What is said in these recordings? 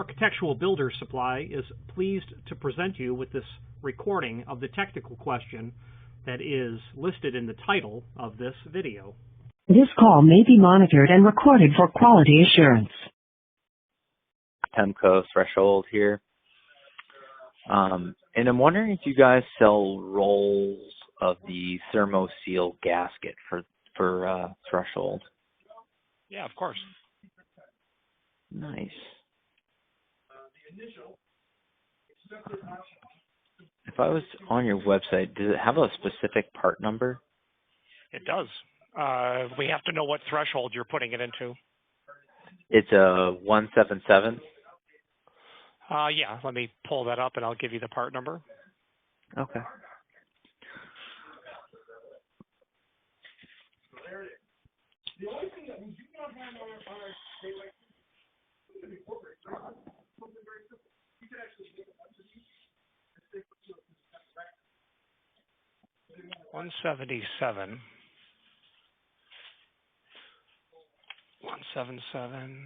Architectural Builders Supply is pleased to present you with this recording of the technical question that is listed in the title of this video. This call may be monitored and recorded for quality assurance. PEMCO threshold here. And I'm wondering if you guys sell rolls of the thermoseal gasket for threshold. Yeah, of course. Nice. If I was on your website, does it have a specific part number? It does. We have to know what threshold you're putting it into. It's a 177. Yeah, let me pull that up and I'll give you the part number. Okay. The only thing that we do not have on our state like incorporate something very simple. You can actually make a bunch of these and stick with you. 177. 177.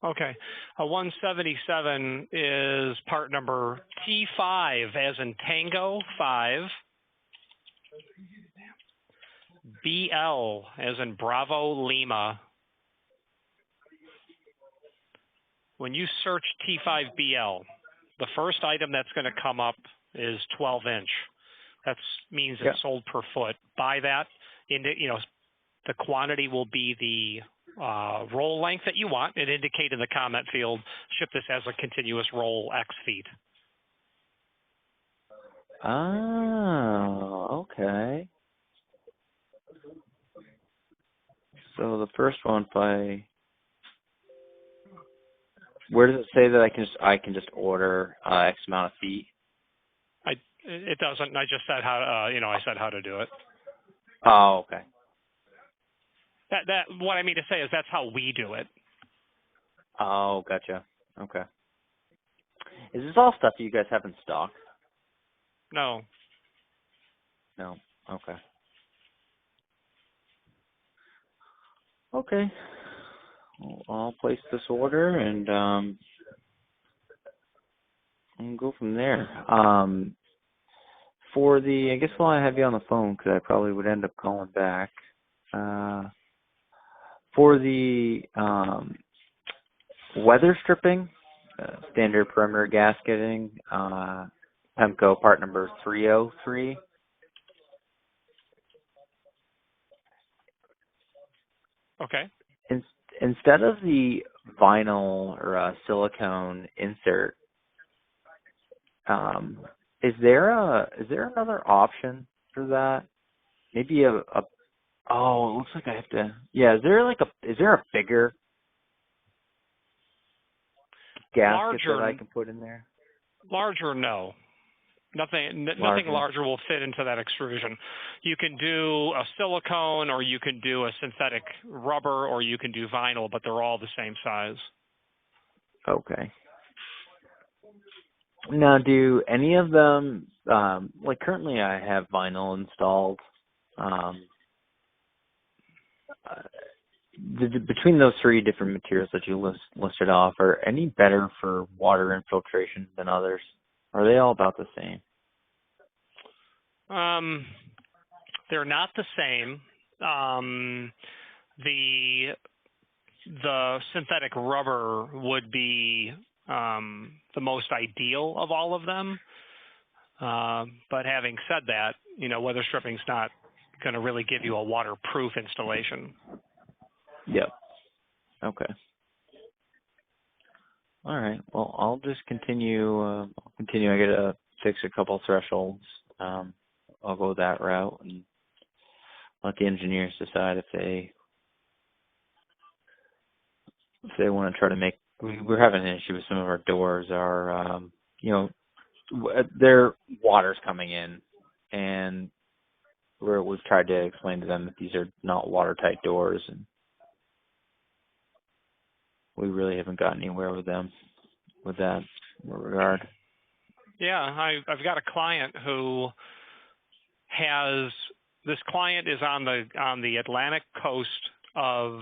Okay. A 177 is part number T5 as in Tango 5. BL as in Bravo Lima. When you search T5BL, the first item that's going to come up is 12-inch. That means it's sold per foot. Buy that. The quantity will be the roll length that you want and indicate in the comment field, ship this as a continuous roll X feet. Oh, okay. So the first one, where does it say that I can just order X amount of feet? It doesn't. I just said how I said how to do it. Oh, okay. That what I mean to say is that's how we do it. Oh, gotcha. Okay. Is this all stuff that you guys have in stock? No. No. Okay. Okay. Well, I'll place this order and go from there. I guess while I have you on the phone, because I probably would end up calling back. For the weather stripping, standard perimeter gasketing, PEMCO part number 303. Okay. Instead of the vinyl or silicone insert, is there another option for that? Maybe it looks like I have to. Yeah, is there a bigger gasket that I can put in there? Larger, no. Nothing larger will fit into that extrusion. You can do a silicone, or you can do a synthetic rubber, or you can do vinyl, but they're all the same size. Okay. Now, do any of them, currently I have vinyl installed. Between those three different materials that you listed off, are any better for water infiltration than others? Are they all about the same? They're not the same. The synthetic rubber would be the most ideal of all of them. But having said that, weather stripping's not going to really give you a waterproof installation. Yep. Okay. All right. Well, I'll just continue. I got to fix a couple thresholds. I'll go that route and let the engineers decide if they want to try to make. We're having an issue with some of our doors. Their water's coming in, and we've tried to explain to them that these are not watertight doors, and we really haven't gotten anywhere with them with that regard. Yeah, I've got a client who has this client is on the Atlantic coast of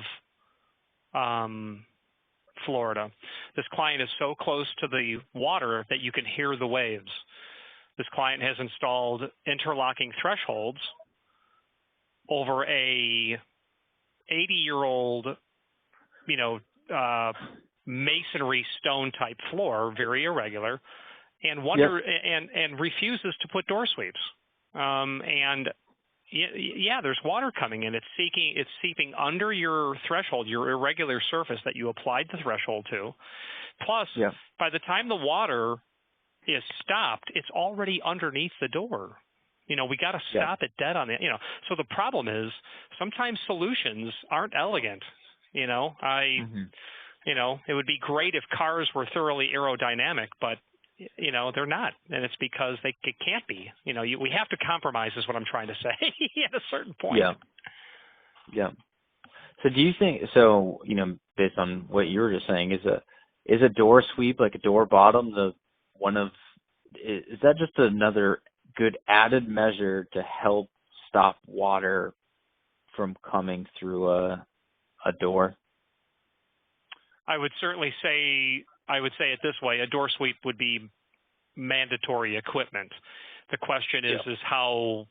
Florida. This client is so close to the water that you can hear the waves. This client has installed interlocking thresholds over a 80-year-old, masonry stone type floor, very irregular, and and refuses to put door sweeps. And yeah, there's water coming in. It's seeping under your threshold, your irregular surface that you applied the threshold to. Plus, by the time the water is stopped, it's already underneath the door. We got to stop it dead on it. So the problem is sometimes solutions aren't elegant. It would be great if cars were thoroughly aerodynamic, but they're not, and it's because it can't be. We have to compromise, is what I'm trying to say, at a certain point. Yeah. So do you think? So based on what you were just saying, is a door sweep, like a door bottom, is that just another good added measure to help stop water from coming through a door? I would certainly say. I would say it this way: a door sweep would be mandatory equipment. The question is how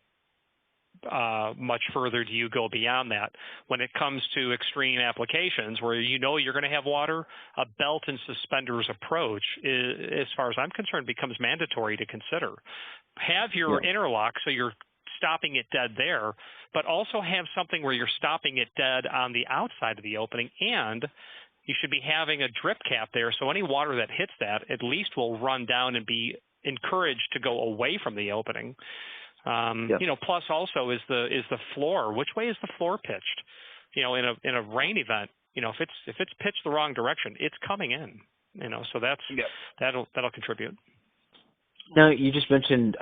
much further do you go beyond that? When it comes to extreme applications where you're going to have water, a belt and suspenders approach, as far as I'm concerned, becomes mandatory to consider. Have your interlock so you're stopping it dead there, but also have something where you're stopping it dead on the outside of the opening, and you should be having a drip cap there, so any water that hits that at least will run down and be encouraged to go away from the opening. Plus also is the floor. Which way is the floor pitched? In a rain event, if it's pitched the wrong direction, it's coming in. So that'll contribute. Now you just mentioned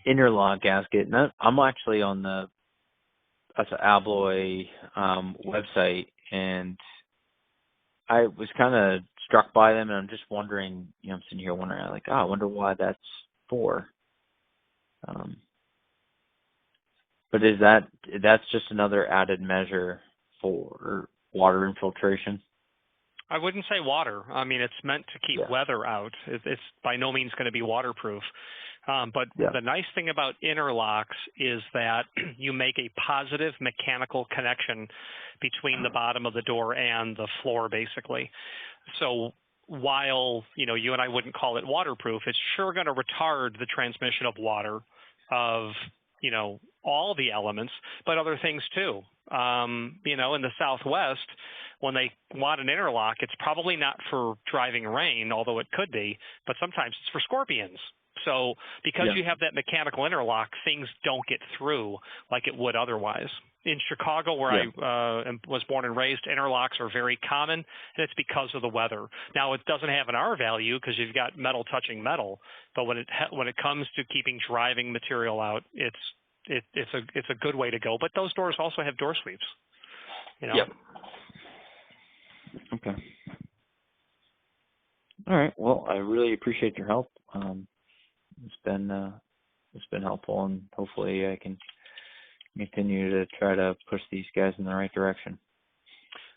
interlock gasket. And I'm actually on the Abloy website, and I was kind of struck by them, and I'm just wondering, I'm sitting here wondering, I wonder why that's for. But that's just another added measure for water infiltration? I wouldn't say water. I mean, it's meant to keep weather out. It's by no means going to be waterproof. But the nice thing about interlocks is that you make a positive mechanical connection between the bottom of the door and the floor, basically. So while, you and I wouldn't call it waterproof, it's sure going to retard the transmission of water, of, all the elements, but other things too. In the Southwest, when they want an interlock, it's probably not for driving rain, although it could be, but sometimes it's for scorpions. So because you have that mechanical interlock, things don't get through like it would otherwise. In Chicago, where I was born and raised, interlocks are very common, and it's because of the weather. Now, it doesn't have an R value because you've got metal touching metal, but when it comes to keeping driving material out, it's a good way to go. But those doors also have door sweeps. Okay. All right. Well, I really appreciate your help. It's been helpful, and hopefully I can continue to try to push these guys in the right direction.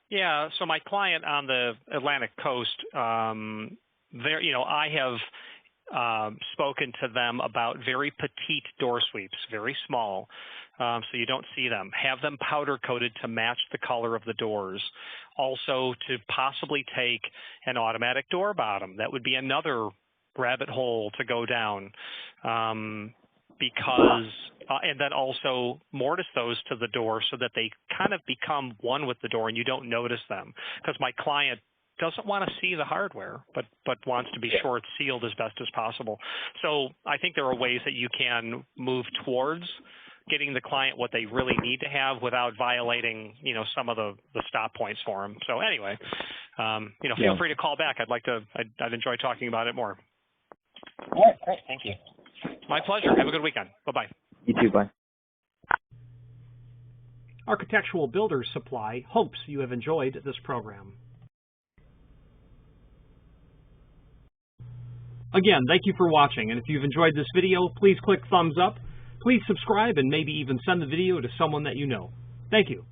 Yeah. So my client on the Atlantic coast, I have spoken to them about very petite door sweeps, very small, so you don't see them. Have them powder coated to match the color of the doors. Also, to possibly take an automatic door bottom. That would be another rabbit hole to go down, because and then also mortise those to the door so that they kind of become one with the door and you don't notice them. Because my client doesn't want to see the hardware, but wants to be sure it's sealed as best as possible. So I think there are ways that you can move towards getting the client what they really need to have without violating, some of the stop points for them. So anyway, feel free to call back. I'd enjoy talking about it more. All right, great. Thank you. My pleasure. Have a good weekend. Bye-bye. You too. Bye. Architectural Builders Supply hopes you have enjoyed this program. Again, thank you for watching, and if you've enjoyed this video, please click thumbs up. Please subscribe and maybe even send the video to someone that you know. Thank you.